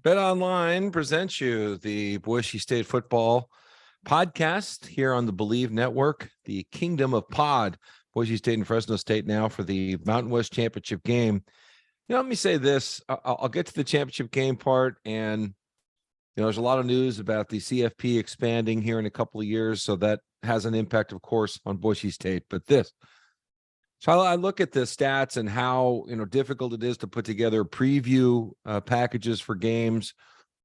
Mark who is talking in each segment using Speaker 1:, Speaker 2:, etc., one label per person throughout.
Speaker 1: Bet Online presents you the Boise State football podcast here on the Believe Network, the Kingdom of Pod. Boise State and Fresno State now for the Mountain West Championship game. Let me say this. I'll get to the championship game part, and there's a lot of news about the CFP expanding here in a couple of years, so that has an impact, of course, on Boise State. But so I look at the stats and how difficult it is to put together preview packages for games,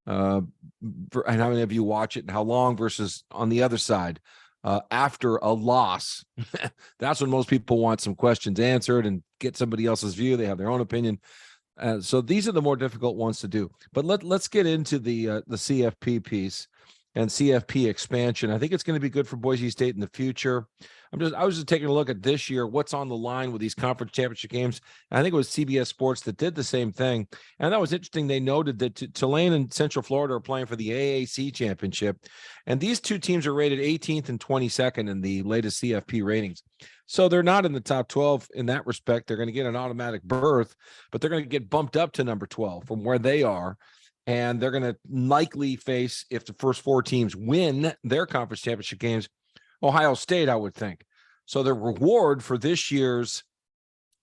Speaker 1: and how many of you watch it and how long versus on the other side after a loss. That's when most people want some questions answered and get somebody else's view. They have their own opinion. So these are the more difficult ones to do. But let's get into the CFP piece and CFP expansion. I think it's going to be good for Boise State in the future. I was just taking a look at this year, what's on the line with these conference championship games. I think it was CBS Sports that did the same thing. And that was interesting. They noted that Tulane and Central Florida are playing for the AAC championship. And these two teams are rated 18th and 22nd in the latest CFP ratings. So they're not in the top 12 in that respect. They're going to get an automatic berth, but they're going to get bumped up to number 12 from where they are. And they're going to likely face, if the first four teams win their conference championship games, Ohio State, I would think. So the reward for this year's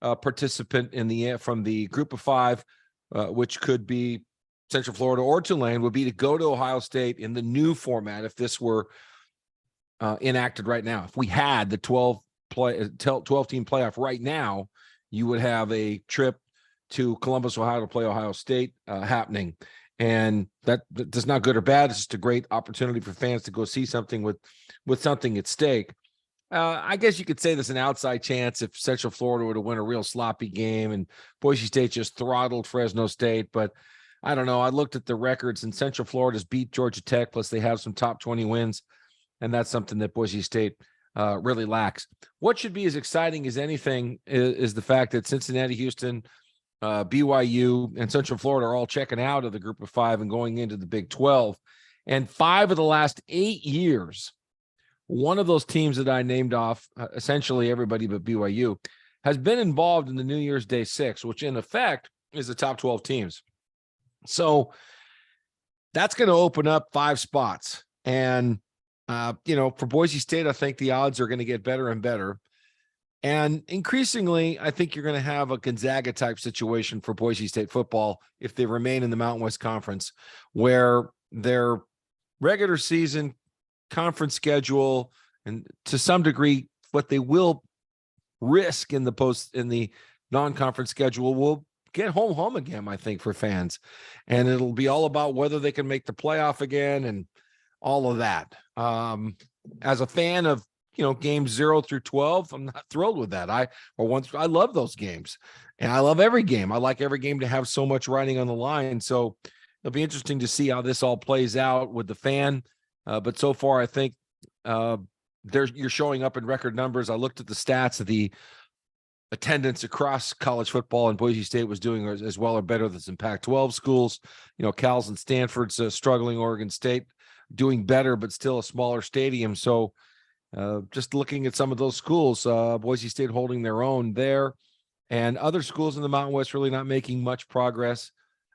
Speaker 1: participant from the group of five, which could be Central Florida or Tulane, would be to go to Ohio State in the new format if this were enacted right now. If we had the 12-team playoff right now, you would have a trip to Columbus, Ohio to play Ohio State happening. And that's not good or bad. It's just a great opportunity for fans to go see something with something at stake. I guess you could say there's an outside chance if Central Florida were to win a real sloppy game and Boise State just throttled Fresno State. But I don't know. I looked at the records, and Central Florida's beat Georgia Tech, plus they have some top 20 wins. And that's something that Boise State really lacks. What should be as exciting as anything is the fact that Cincinnati, Houston, BYU, and Central Florida are all checking out of the group of five and going into the Big 12. And 5 of the last 8 years, one of those teams that I named off, essentially everybody but BYU, has been involved in the New Year's Day 6, which in effect is the top 12 teams. So that's going to open up 5 spots. And, for Boise State, I think the odds are going to get better and better. And increasingly, I think you're going to have a Gonzaga-type situation for Boise State football if they remain in the Mountain West Conference, where their regular season conference schedule and to some degree what they will risk in the non-conference schedule will get home again, I think, for fans. And it'll be all about whether they can make the playoff again and all of that. As a fan of games 0 through 12, I'm not thrilled with that. I love those games, and I love every game. I like every game to have so much riding on the line. So it'll be interesting to see how this all plays out with the fan. But so far, I think you're showing up in record numbers. I looked at the stats of the attendance across college football, and Boise State was doing as well or better than some Pac-12 schools. Cal's and Stanford's struggling. Oregon State doing better, but still a smaller stadium. So just looking at some of those schools, Boise State holding their own there, and other schools in the Mountain West really not making much progress.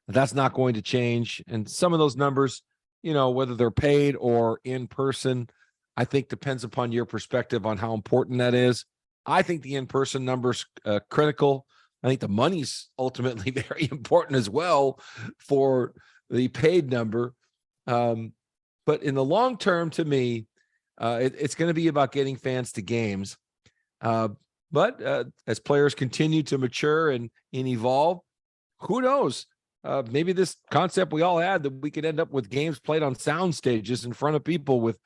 Speaker 1: That's not going to change. And some of those numbers, whether they're paid or in person, I think depends upon your perspective on how important that is. I think the in-person number's critical. I think the money's ultimately very important as well for the paid number. But in the long term, to me, it's going to be about getting fans to games. But as players continue to mature and evolve, who knows? Maybe this concept we all had that we could end up with games played on sound stages in front of people with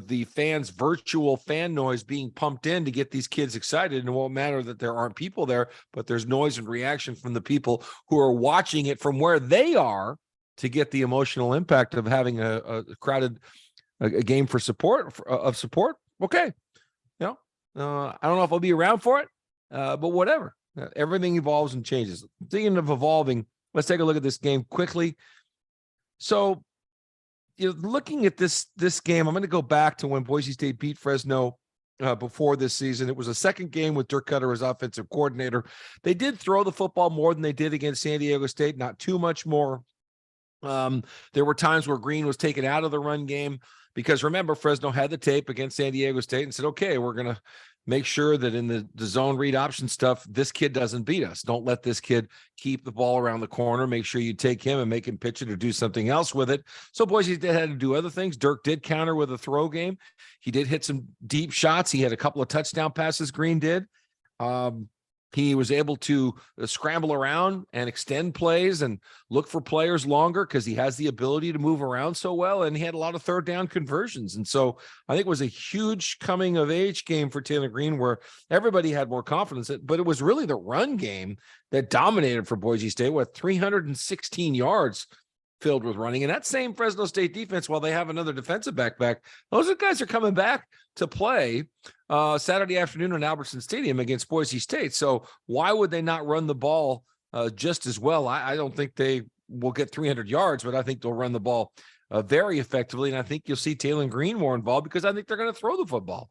Speaker 1: the fans' virtual fan noise being pumped in to get these kids excited. And it won't matter that there aren't people there, but there's noise and reaction from the people who are watching it from where they are to get the emotional impact of having a crowded a game for support. Okay. I don't know if I'll be around for it, but whatever. Everything evolves and changes. Speaking of evolving, let's take a look at this game quickly. So, looking at this game, I'm going to go back to when Boise State beat Fresno before this season. It was a second game with Dirk Cutter as offensive coordinator. They did throw the football more than they did against San Diego State, not too much more. There were times where Green was taken out of the run game because remember, Fresno had the tape against San Diego State and said, okay, we're going to make sure that in the zone read option stuff, this kid doesn't beat us. Don't let this kid keep the ball around the corner. Make sure you take him and make him pitch it or do something else with it. So Boise State had to do other things. Dirk did counter with a throw game. He did hit some deep shots. He had a couple of touchdown passes, Green did. He was able to scramble around and extend plays and look for players longer because he has the ability to move around so well. And he had a lot of third down conversions. And so I think it was a huge coming of age game for Taylor Green where everybody had more confidence. But it was really the run game that dominated for Boise State with 316 yards filled with running. And that same Fresno State defense, while they have another defensive back, those guys are coming back to play Saturday afternoon in Albertson Stadium against Boise State. So why would they not run the ball just as well? I don't think they will get 300 yards, but I think they'll run the ball very effectively. And I think you'll see Taylor Green more involved because I think they're going to throw the football.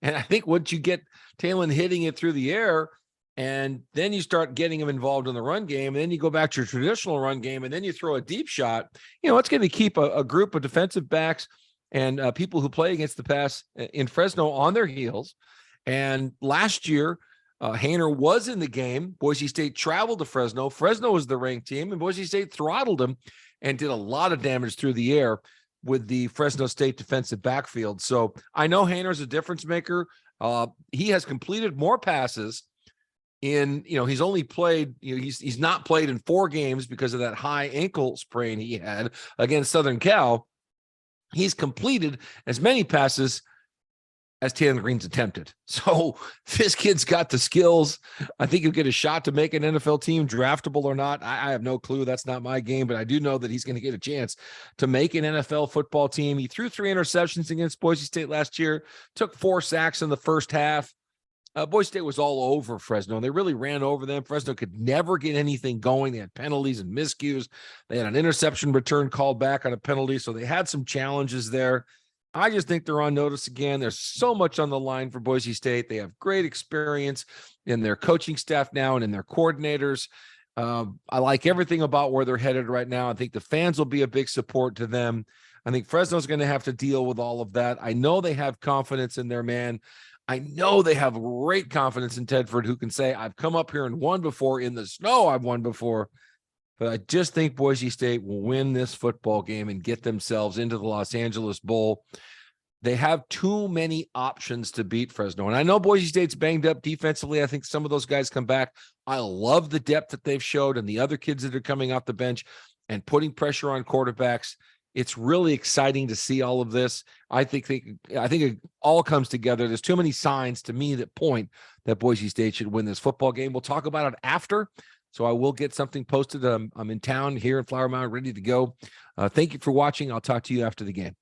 Speaker 1: And I think once you get Taylor hitting it through the air, and then you start getting him involved in the run game, and then you go back to your traditional run game, and then you throw a deep shot, it's going to keep a group of defensive backs and people who play against the pass in Fresno on their heels. And last year, Haener was in the game. Boise State traveled to Fresno. Fresno was the ranked team, and Boise State throttled them and did a lot of damage through the air with the Fresno State defensive backfield. So I know Haener's a difference maker. He has completed more passes he's only played, he's not played in 4 games because of that high ankle sprain he had against Southern Cal. He's completed as many passes as Taylor Green's attempted. So this kid's got the skills. I think he'll get a shot to make an NFL team, draftable or not. I have no clue. That's not my game, but I do know that he's going to get a chance to make an NFL football team. He threw 3 interceptions against Boise State last year, took 4 sacks in the first half. Boise State was all over Fresno. They really ran over them. Fresno could never get anything going. They had penalties and miscues. They had an interception return called back on a penalty, so they had some challenges there. I just think they're on notice again. There's so much on the line for Boise State. They have great experience in their coaching staff now and in their coordinators. I like everything about where they're headed right now. I think the fans will be a big support to them. I think Fresno's going to have to deal with all of that. I know they have confidence in their man. I know they have great confidence in Tedford, who can say, I've come up here and won before. In the snow, I've won before. But I just think Boise State will win this football game and get themselves into the Los Angeles Bowl. They have too many options to beat Fresno. And I know Boise State's banged up defensively. I think some of those guys come back. I love the depth that they've showed and the other kids that are coming off the bench and putting pressure on quarterbacks. It's really exciting to see all of this. I think it all comes together. There's too many signs to me that point that Boise State should win this football game. We'll talk about it after, so I will get something posted. I'm in town here in Flower Mound, ready to go. Thank you for watching. I'll talk to you after the game.